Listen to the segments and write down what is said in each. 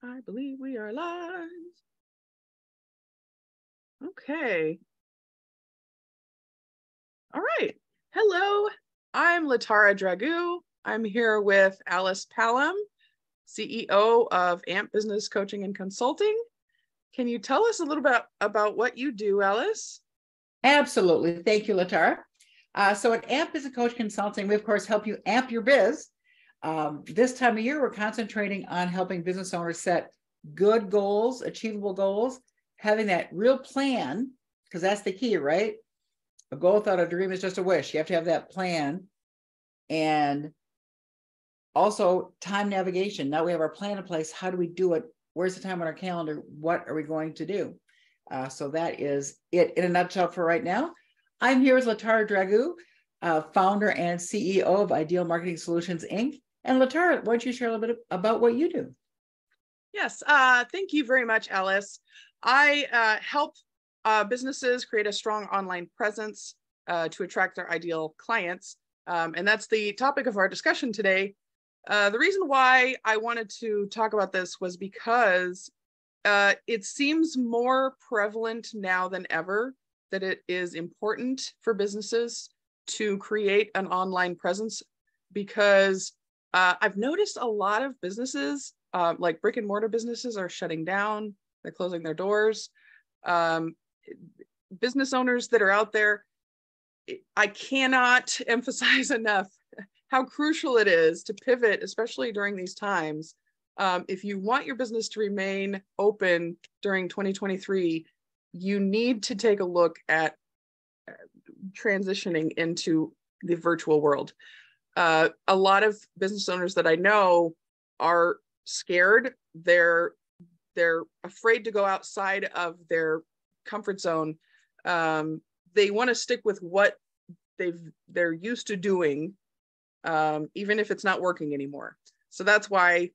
I believe we are live. Okay. All right. Hello, I'm Latara Dragoo. I'm here with Alice Pallam, CEO of AMP Business Coaching and Consulting. Can you tell us a little bit about what you do, Alice? Absolutely. Thank you, Latara. So at AMP Business Coaching Consulting, we, of course, help you amp your biz. This time of year, we're concentrating on helping business owners set good goals, achievable goals, having that real plan, because that's the key, right? A goal without a dream is just a wish. You have to have that plan. And also time navigation. Now we have our plan in place. How do we do it? Where's the time on our calendar? What are we going to do? So that is it in a nutshell for right now. I'm here with Latara Dragoo, founder and CEO of Ideal Marketing Solutions, Inc. And Latara, why don't you share a little bit about what you do? Yes, thank you very much, Alice. I help businesses create a strong online presence to attract their ideal clients. And that's the topic of our discussion today. The reason why I wanted to talk about this was because it seems more prevalent now than ever that it is important for businesses to create an online presence, because I've noticed a lot of businesses, like brick and mortar businesses, are shutting down. They're closing their doors. Business owners that are out there, I cannot emphasize enough how crucial it is to pivot, especially during these times. If you want your business to remain open during 2023, you need to take a look at transitioning into the virtual world. A lot of business owners that I know are scared. They're afraid to go outside of their comfort zone. They want to stick with what they're used to doing, even if it's not working anymore. So that's why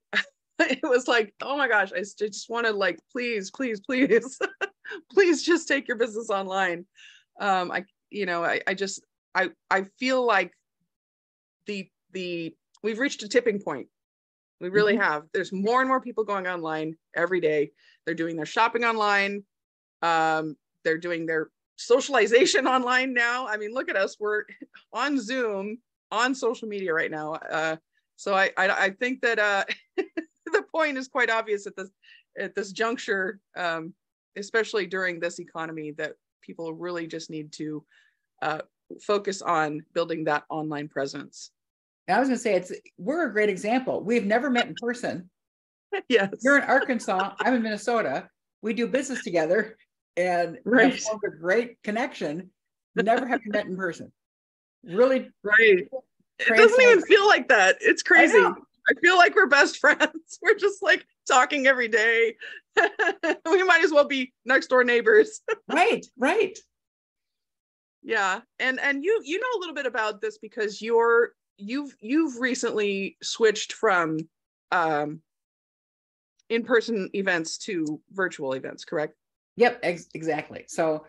it was like, oh my gosh, I just want to, like, please, please, please, please just take your business online. I feel like we've reached a tipping point. We really have. There's more and more people going online every day. They're doing their shopping online. They're doing their socialization online now. I mean, look at us. We're on Zoom, on social media right now. So I think that the point is quite obvious at this juncture, especially during this economy, that people really just need to focus on building that online presence. I was going to say, we're a great example. We've never met in person. Yes. You're in Arkansas. I'm in Minnesota. We do business together and right. have formed a great connection. Never have met in person. Really? Right. It doesn't even feel like that. It's crazy. I feel like we're best friends. We're just like talking every day. We might as well be next door neighbors. Right. Yeah. And you know a little bit about this because you've recently switched from in-person events to virtual events, correct? Yep, exactly. So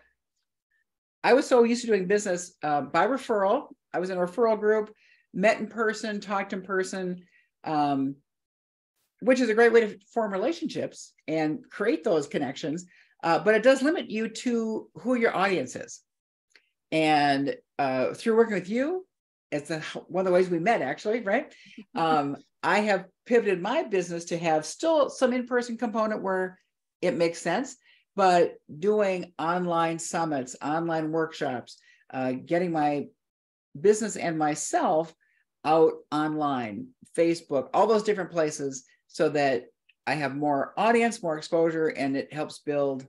I was so used to doing business by referral. I was in a referral group, met in person, talked in person, which is a great way to form relationships and create those connections. But it does limit you to who your audience is. And through working with you, it's one of the ways we met, actually, right? I have pivoted my business to have still some in-person component where it makes sense, but doing online summits, online workshops, getting my business and myself out online, Facebook, all those different places, so that I have more audience, more exposure, and it helps build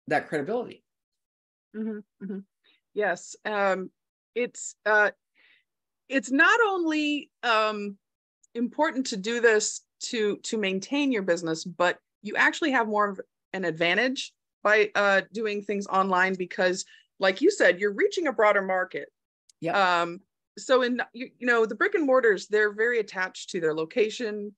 that credibility. Yes. It's not only important to do this to maintain your business, but you actually have more of an advantage by doing things online, because, like you said, you're reaching a broader market. Yeah. So the brick and mortars, they're very attached to their location.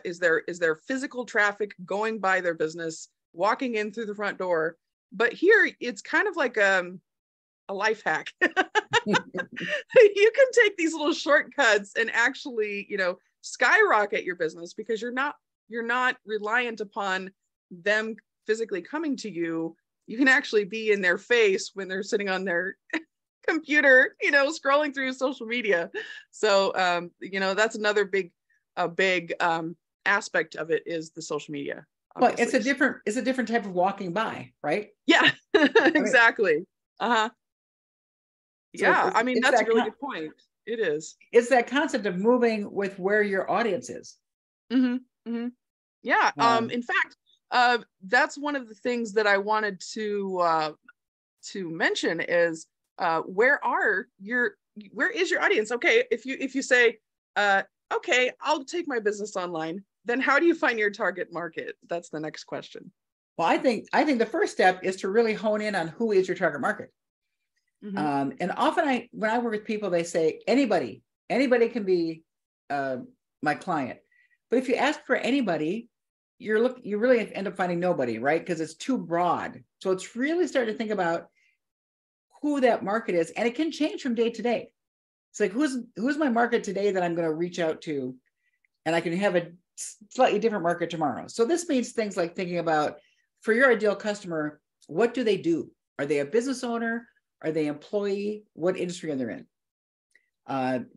Is there physical traffic going by their business, walking in through the front door? But here it's kind of like a life hack. You can take these little shortcuts and actually, skyrocket your business because you're not reliant upon them physically coming to you. You can actually be in their face when they're sitting on their computer, scrolling through social media. So, that's another big aspect of it is the social media. Well, it's a different type of walking by, right? Yeah, exactly. So yeah, I mean, that's a really good point. It is. It's that concept of moving with where your audience is. Mm-hmm. Mm-hmm. Yeah. In fact, that's one of the things that I wanted to mention is where is your audience? Okay, if you say, okay, I'll take my business online, then how do you find your target market? That's the next question. Well, I think the first step is to really hone in on who is your target market. Mm-hmm. And often when I work with people, they say anybody can be my client. But if you ask for anybody, you really end up finding nobody, right? Because it's too broad. So it's really starting to think about who that market is, and it can change from day to day. It's like who's my market today that I'm going to reach out to, and I can have a slightly different market tomorrow. So this means things like thinking about, for your ideal customer, what do they do? Are they a business owner? Are they employee? What industry are they in?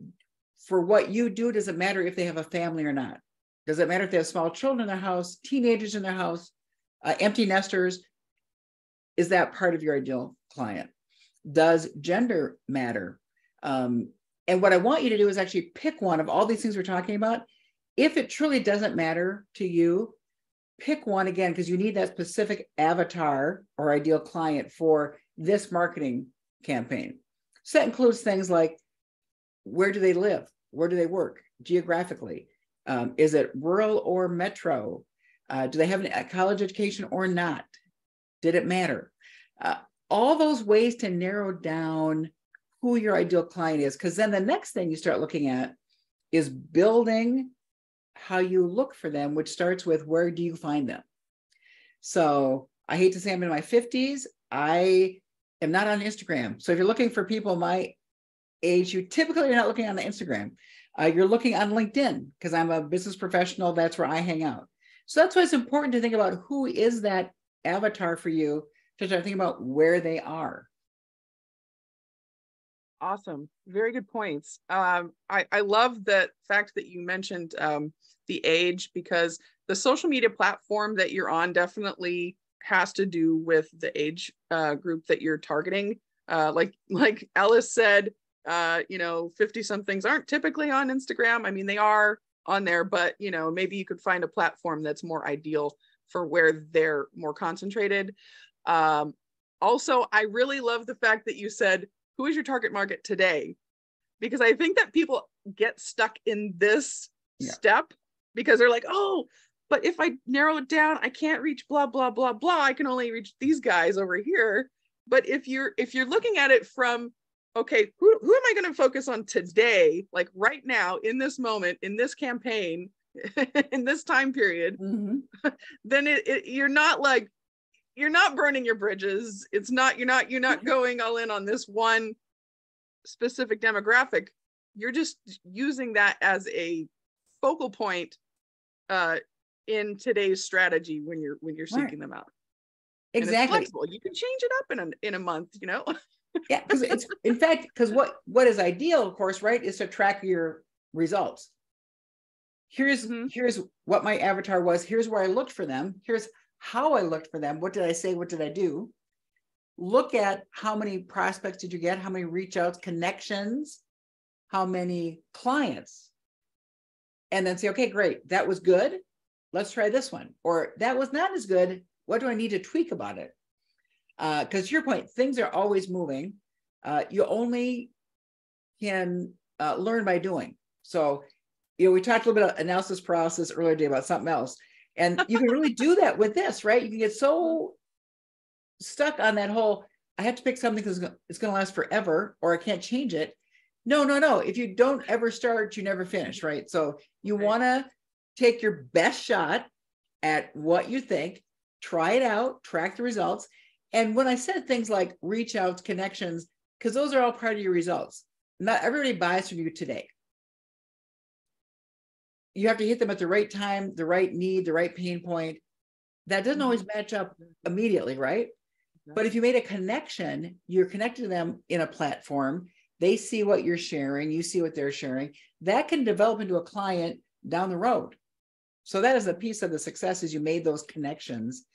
For what you do, does it matter if they have a family or not? Does it matter if they have small children in their house, teenagers in their house, empty nesters? Is that part of your ideal client? Does gender matter? And what I want you to do is actually pick one of all these things we're talking about. If it truly doesn't matter to you, pick one again, because you need that specific avatar or ideal client for this marketing campaign. So that includes things like, where do they live? Where do they work geographically? Is it rural or metro? Do they have a college education or not? Did it matter? All those ways to narrow down who your ideal client is, because then the next thing you start looking at is building how you look for them, which starts with, where do you find them? So I hate to say I'm in my 50s. I am not on Instagram. So if you're looking for people my age, you typically are not looking on the Instagram. You're looking on LinkedIn, because I'm a business professional. That's where I hang out. So that's why it's important to think about who is that avatar for you, to start thinking about where they are. Awesome. Very good points. I love the fact that you mentioned the age, because the social media platform that you're on definitely has to do with the age group that you're targeting. Like Alice said, 50 somethings aren't typically on Instagram. I mean, they are on there, but maybe you could find a platform that's more ideal for where they're more concentrated. Also, I really love the fact that you said, who is your target market today? Because I think that people get stuck in this step, because they're like, oh, but if I narrow it down, I can't reach blah, blah, blah, blah. I can only reach these guys over here. But if you're looking at it from, okay, who am I going to focus on today? Like right now, in this moment, in this campaign, in this time period, mm-hmm. Then you're not burning your bridges. You're not going all in on this one specific demographic. You're just using that as a focal point in today's strategy when you're seeking them out. Exactly. And it's flexible. You can change it up in a month, Yeah, because it's in fact, because what is ideal, of course, right, is to track your results. Here's what my avatar was. Here's where I looked for them. Here's how I looked for them. What did I say? What did I do? Look at how many prospects did you get? How many reach outs, connections, how many clients? And then say, okay, great. That was good. Let's try this one. Or that was not as good. What do I need to tweak about it? Because to your point, things are always moving. You only can learn by doing. So, we talked a little bit about analysis paralysis earlier today about something else. And you can really do that with this, right? You can get so stuck on that whole, I have to pick something because it's going to last forever, or I can't change it. No. If you don't ever start, you never finish, right? So you want to take your best shot at what you think, try it out, track the results. And when I said things like reach outs, connections, because those are all part of your results. Not everybody buys from you today. you have to hit them at the right time, the right need, the right pain point. That doesn't always match up immediately, right? But if you made a connection, you're connected to them in a platform. They see what you're sharing, you see what they're sharing. That can develop into a client down the road. So that is a piece of the success, is you made those connections.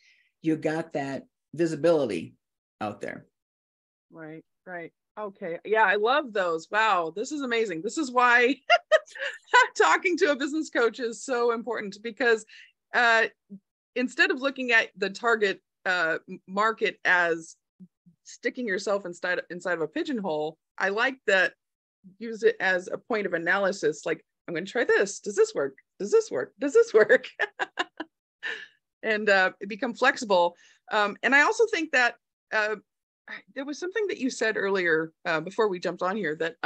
You got that visibility out there. Right, right. Okay. Yeah, I love those. Wow, this is amazing. This is why talking to a business coach is so important, because instead of looking at the target market as sticking yourself inside of a pigeonhole, I like that. Use it as a point of analysis. Like, I'm going to try this. Does this work? Does this work? Does this work? And become flexible. And I also think that there was something that you said earlier before we jumped on here that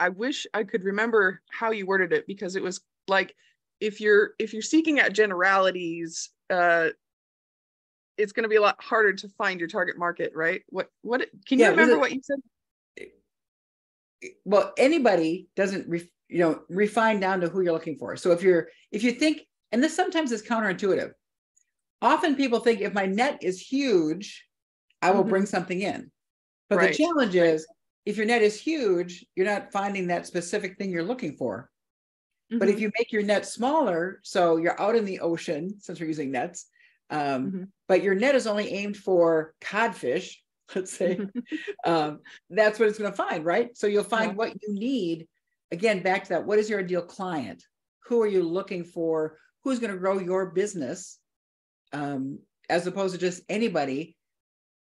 I wish I could remember how you worded it, because it was like, if you're seeking out generalities, it's going to be a lot harder to find your target market, right? What can you remember what you said? Well, anybody doesn't refine down to who you're looking for. So if you think, and this sometimes is counterintuitive. Often people think, if my net is huge, I will bring something in. But the challenge is, if your net is huge, you're not finding that specific thing you're looking for. But if you make your net smaller, so you're out in the ocean, since we're using nets, but your net is only aimed for codfish, let's say, that's what it's going to find, right? So you'll find what you need. Again, back to that, what is your ideal client? Who are you looking for? Who's going to grow your business, as opposed to just anybody?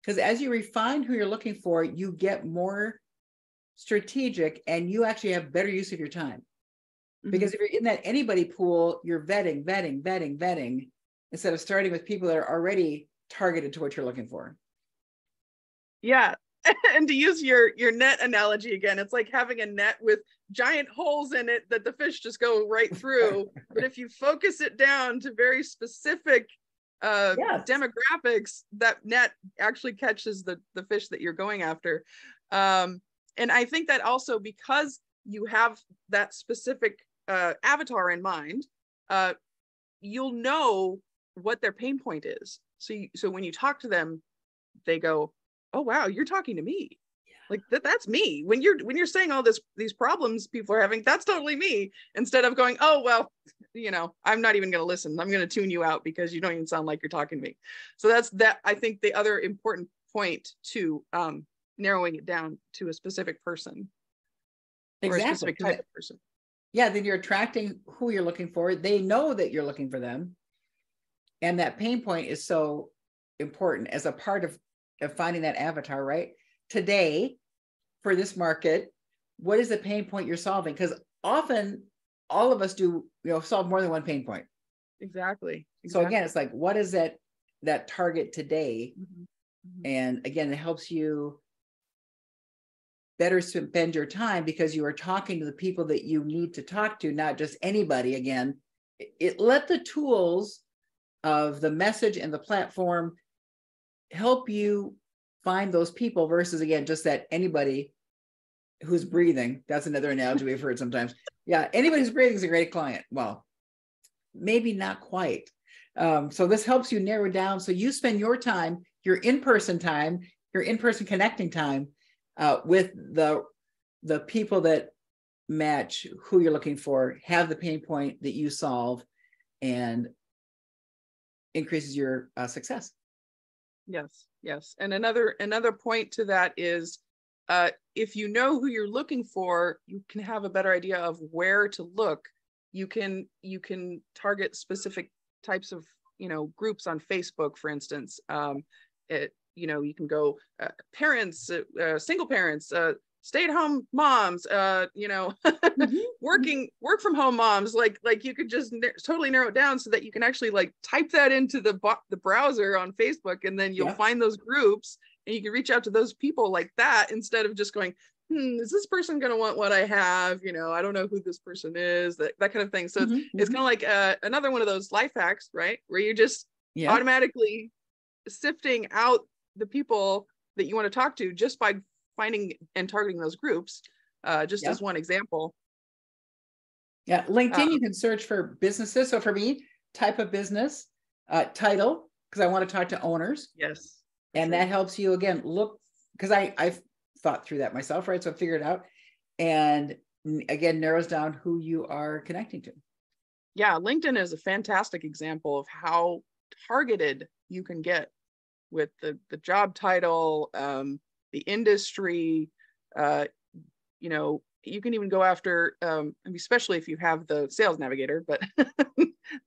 Because as you refine who you're looking for, you get more strategic, and you actually have better use of your time. Because if you're in that anybody pool, you're vetting, instead of starting with people that are already targeted to what you're looking for. Yeah. And to use your net analogy again, it's like having a net with giant holes in it that the fish just go right through. But if you focus it down to very specific demographics, that net actually catches the fish that you're going after. And I think that also, because you have that specific avatar in mind, you'll know what their pain point is. So when you talk to them, they go, "Oh wow, you're talking to me." Like that's me. When you're saying all these problems people are having, that's totally me. Instead of going, "Oh well, I'm not even going to listen. I'm going to tune you out because you don't even sound like you're talking to me." So that's that. I think the other important point to narrowing it down to a specific person, or a specific type of person. Yeah, then you're attracting who you're looking for. They know that you're looking for them, and that pain point is so important as a part of finding that avatar, right? Today, for this market, what is the pain point you're solving? Because often all of us do, solve more than one pain point. Exactly. So again, it's like, what is that target today? And again, it helps you better spend your time, because you are talking to the people that you need to talk to, not just anybody. Again, let the tools of the message and the platform help you find those people, versus, again, just that anybody who's breathing. That's another analogy we've heard sometimes. Yeah, anybody who's breathing is a great client. Well, maybe not quite. So this helps you narrow down. So you spend your time, your in-person connecting time with the people that match who you're looking for, have the pain point that you solve, and increases your success. Yes. And another point to that is, if you know who you're looking for, you can have a better idea of where to look. You can target specific types of groups on Facebook, for instance. You can go parents, single parents, stay-at-home moms, work from home moms. Like you could just totally narrow it down so that you can actually like type that into the browser on Facebook, and then you'll find those groups, and you can reach out to those people like that, instead of just going, is this person going to want what I have? I don't know who this person is, that kind of thing. So it's kind of like another one of those life hacks, right? Where you're just automatically sifting out the people that you want to talk to just by finding and targeting those groups, as one example. Yeah, LinkedIn, you can search for businesses. So for me, type of business, title, because I want to talk to owners. Yes. And that helps you, again, look, because I've thought through that myself, right? So I figured it out. And again, narrows down who you are connecting to. Yeah, LinkedIn is a fantastic example of how targeted you can get with the job title, the industry. You know, you can even go after, especially if you have the sales navigator, but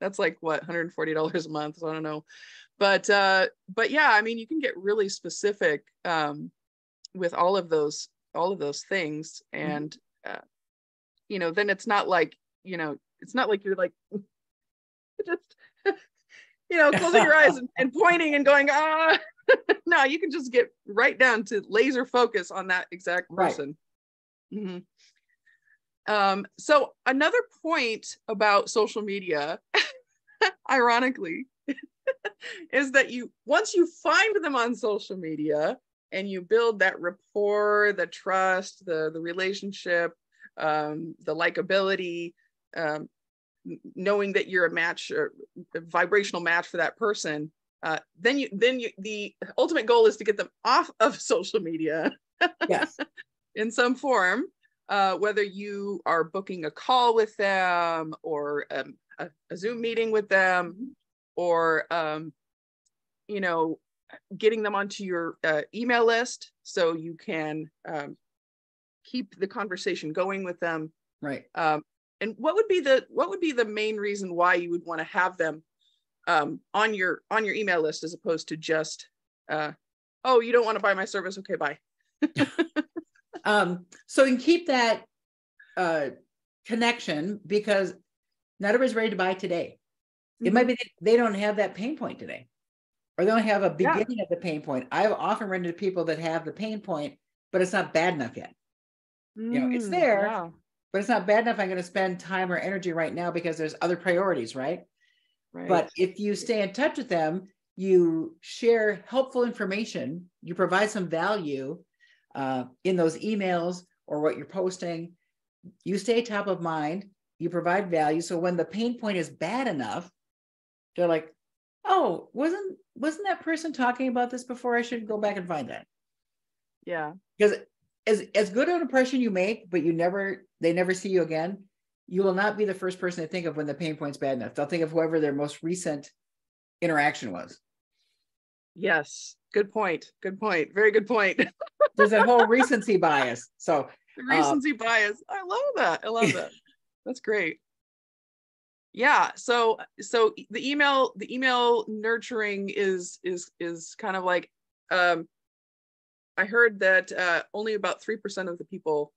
that's like what, $140 a month. So I don't know. But yeah, I mean, you can get really specific with all of those things. And, you know, then it's not like, you know, it's not like you're like just, you know, closing your eyes and pointing and going, ah, no, you can just get right down to laser focus on that exact person. Right. So another point about social media, ironically, is that once you find them on social media and you build that rapport, the trust, the relationship, the likability, knowing that you're a match, or a vibrational match for that person, then the ultimate goal is to get them off of social media. Yes. In some form, whether you are booking a call with them, or a Zoom meeting with them, or you know, getting them onto your email list so you can keep the conversation going with them. Right. And what would be the main reason why you would want to have them on your email list, as opposed to just oh, you don't want to buy my service, okay, bye. So you can keep that connection, because not everybody's ready to buy today. It might be they don't have that pain point today, or they don't have a beginning of the pain point. I've often run into people that have the pain point, but it's not bad enough yet. You know, it's there, but it's not bad enough. I'm going to spend time or energy right now because there's other priorities, right? But if you stay in touch with them, you share helpful information, you provide some value in those emails or what you're posting, you stay top of mind, you provide value. So when the pain point is bad enough, they're like, oh, wasn't that person talking about this before? I should go back and find that. Yeah. Because as good an impression you make, but they never see you again, you will not be the first person to think of when the pain point's bad enough. They'll think of whoever their most recent interaction was. Yes. Good point. Good point. Very good point. There's a whole recency bias. So recency bias. I love that. I love that. That's great. Yeah. So the email nurturing is kind of like, I heard that only about 3% of the people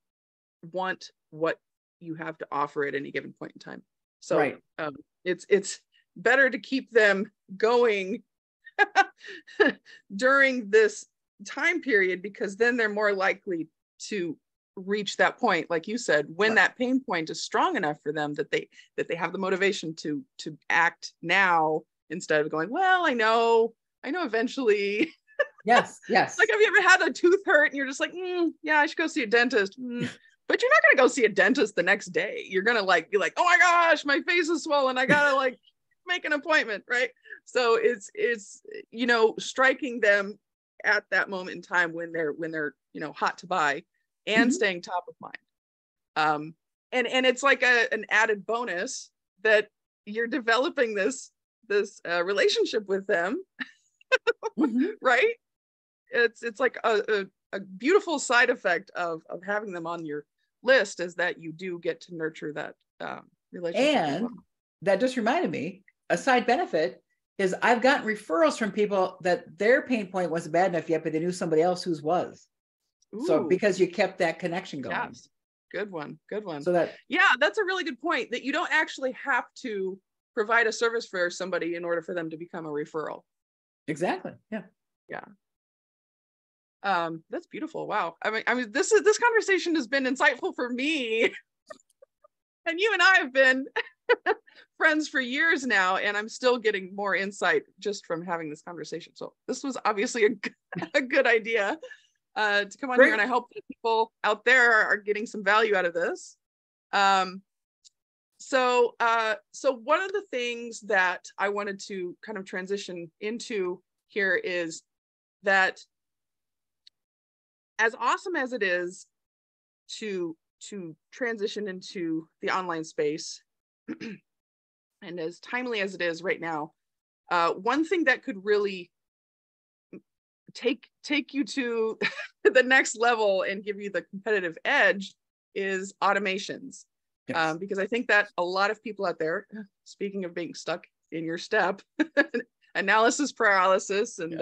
want what you have to offer at any given point in time. So it's better to keep them going during this time period, because then they're more likely to reach that point, like you said, when that pain point is strong enough for them, that they have the motivation to act now, instead of going, well, I know eventually. Yes. Like, have you ever had a tooth hurt and you're just like, yeah, I should go see a dentist. But you're not going to go see a dentist the next day. You're going to be like, oh my gosh, my face is swollen, I gotta like make an appointment, right? So it's you know, striking them at that moment in time when they're you know, hot to buy, and staying top of mind. And it's like an added bonus that you're developing this relationship with them. Right? It's like a beautiful side effect of having them on your list, is that you do get to nurture that relationship. And that just reminded me, a side benefit is I've gotten referrals from people that their pain point wasn't bad enough yet, but they knew somebody else whose was. Ooh. So because you kept that connection going. Yes. Good one. So that's a really good point, that you don't actually have to provide a service for somebody in order for them to become a referral. Exactly. Yeah. That's beautiful. Wow. I mean, this conversation has been insightful for me. And you and I have been friends for years now, and I'm still getting more insight just from having this conversation. So this was obviously a good idea to come on here, and I hope that people out there are getting some value out of this. So one of the things that I wanted to kind of transition into here is that as awesome as it is to transition into the online space, and as timely as it is right now, one thing that could really take you to the next level and give you the competitive edge is automations. Yes. Because I think that a lot of people out there, speaking of being stuck in your step, analysis paralysis, and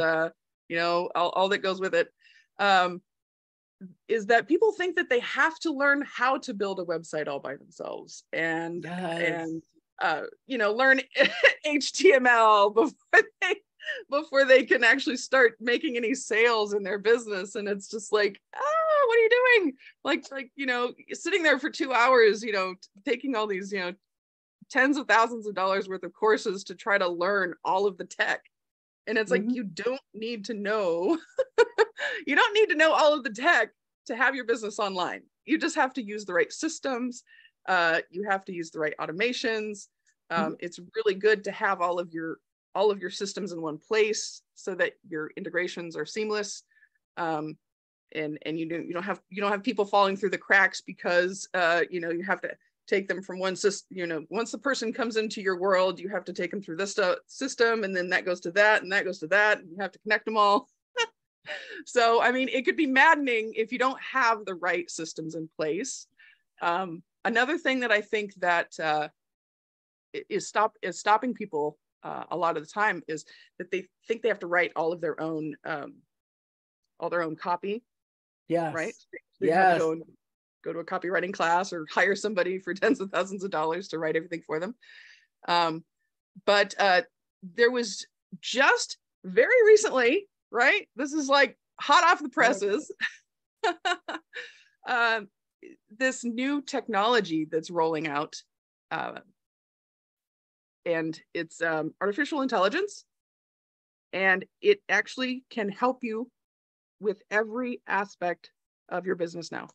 you know, all that goes with it, is that people think that they have to learn how to build a website all by themselves, and you know, learn HTML before they can actually start making any sales in their business. And it's just like, oh, what are you doing? Like, you know, sitting there for 2 hours, you know, taking all these, you know, tens of thousands of dollars worth of courses to try to learn all of the tech. And it's like, you don't need to know, you don't need to know all of the tech to have your business online. You just have to use the right systems. You have to use the right automations. It's really good to have all of your systems in one place so that your integrations are seamless. And you don't have people falling through the cracks because you know, you have to take them from one system. You know, once the person comes into your world, you have to take them through this system, and then that goes to that, and that goes to that, and you have to connect them all. So, I mean, it could be maddening if you don't have the right systems in place. Another thing that I think that is stopping people a lot of the time is that they think they have to write all their own copy. Yes. Right. They have to go to a copywriting class or hire somebody for tens of thousands of dollars to write everything for them. But there was just very recently, right? This is like hot off the presses. This new technology that's rolling out, and it's artificial intelligence, and it actually can help you with every aspect of your business now.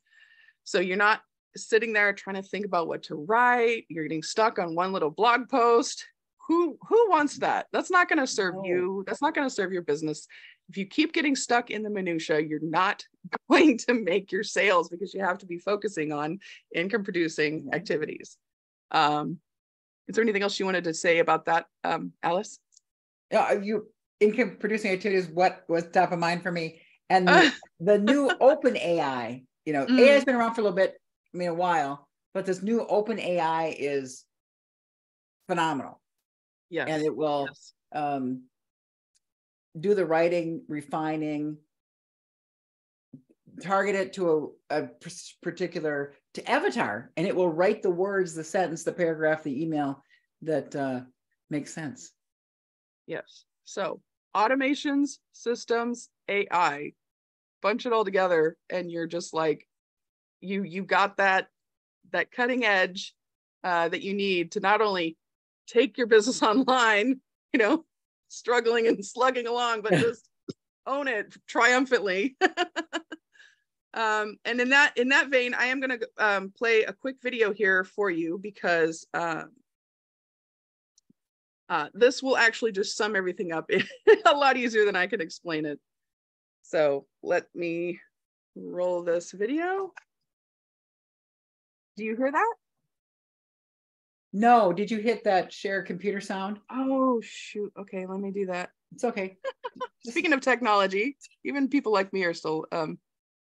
So you're not sitting there trying to think about what to write. You're getting stuck on one little blog post. Who wants that? That's not going to serve you. That's not going to serve your business. If you keep getting stuck in the minutia, you're not going to make your sales, because you have to be focusing on income producing activities. Is there anything else you wanted to say about that, Alice? Yeah, income producing activities, what was top of mind for me. And the new open AI, you know, AI has been around for a little bit, I mean, a while, but this new open AI is phenomenal. Yes. And it will do the writing, refining, target it to a particular avatar, and it will write the words, the sentence, the paragraph, the email that makes sense. Yes. So automations, systems, AI, bunch it all together, and you're just like, you got that cutting edge that you need to not only take your business online, you know, struggling and slugging along, but just own it triumphantly. And in that vein, I am going to play a quick video here for you, because this will actually just sum everything up a lot easier than I can explain it. So let me roll this video. Do you hear that? No. Did you hit that share computer sound? Oh, shoot. Okay, let me do that. It's okay. Speaking of technology, even people like me are still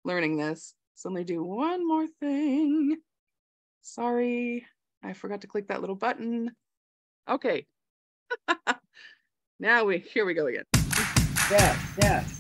learning this. So let me do one more thing. Sorry, I forgot to click that little button. Okay. Now here we go again. Yes.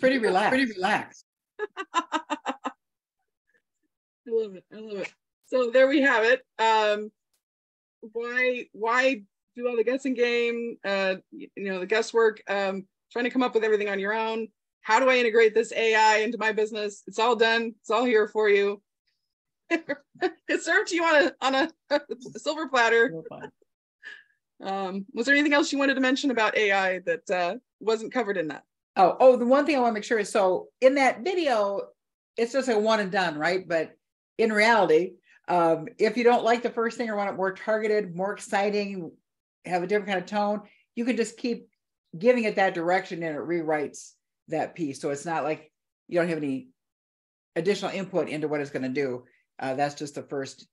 pretty relaxed. Pretty relaxed. I love it. I love it. So there we have it. Why do all the guessing game? The guesswork. Trying to come up with everything on your own. How do I integrate this AI into my business? It's all done. It's all here for you. It's served to you on a silver platter. Was there anything else you wanted to mention about AI that wasn't covered in that? Oh, the one thing I want to make sure is, so in that video, it's just a one and done, right? But in reality, if you don't like the first thing or want it more targeted, more exciting, have a different kind of tone, you can just keep giving it that direction and it rewrites that piece. So it's not like you don't have any additional input into what it's going to do. That's just the first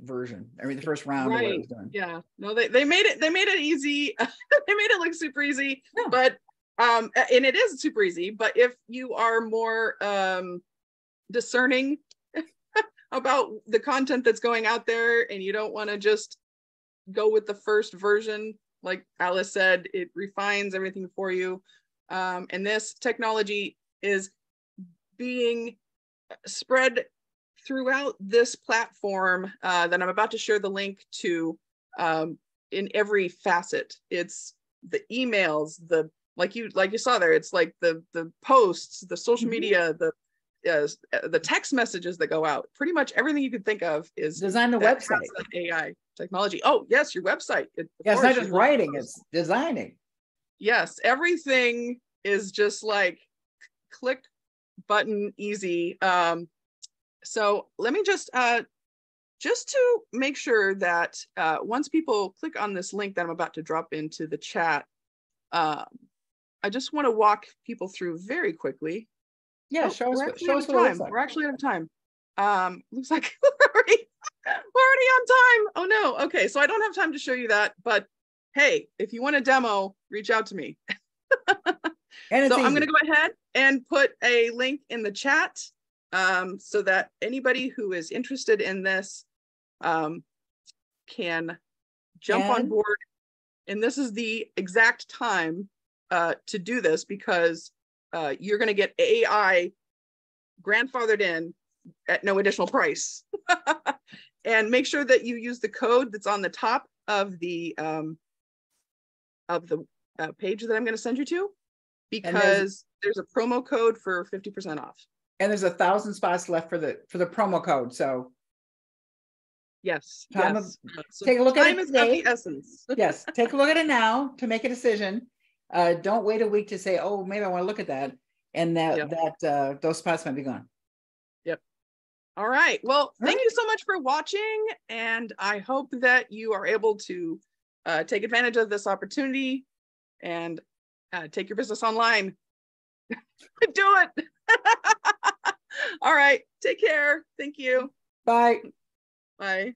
version. I mean, the first round of what it was doing. Yeah. No, they made it easy. They made it look super easy, but and it is super easy. But if you are more discerning about the content that's going out there, and you don't want to just go with the first version, like Alice said, it refines everything for you. And this technology is being spread throughout this platform that I'm about to share the link to in every facet. It's the emails, like you saw there, it's like the posts, the social media, the text messages that go out. Pretty much everything you could think of is design the website. AI technology. Oh yes, your website. It's not just writing, it's designing. Yes, everything is just like click button easy. So let me just to make sure that once people click on this link that I'm about to drop into the chat, I just want to walk people through very quickly. Yeah, show us what it looks like. We're actually out of time. Looks like we're already on time. Oh no. Okay, so I don't have time to show you that, but hey, if you want a demo, reach out to me. So I'm going to go ahead and put a link in the chat so that anybody who is interested in this can jump on board. And this is the exact time to do this, because you're going to get AI grandfathered in at no additional price. And make sure that you use the code that's on the top of the page that I'm going to send you to, because there's a promo code for 50% off. And there's 1,000 spots left for the promo code. So yes, take a look at it today. Of the essence. Yes, take a look at it now to make a decision. Don't wait a week to say, oh, maybe I want to look at that, and those spots might be gone. Yep. All right. Well, thank you so much for watching, and I hope that you are able to take advantage of this opportunity and take your business online. Do it. All right. Take care. Thank you. Bye. Bye.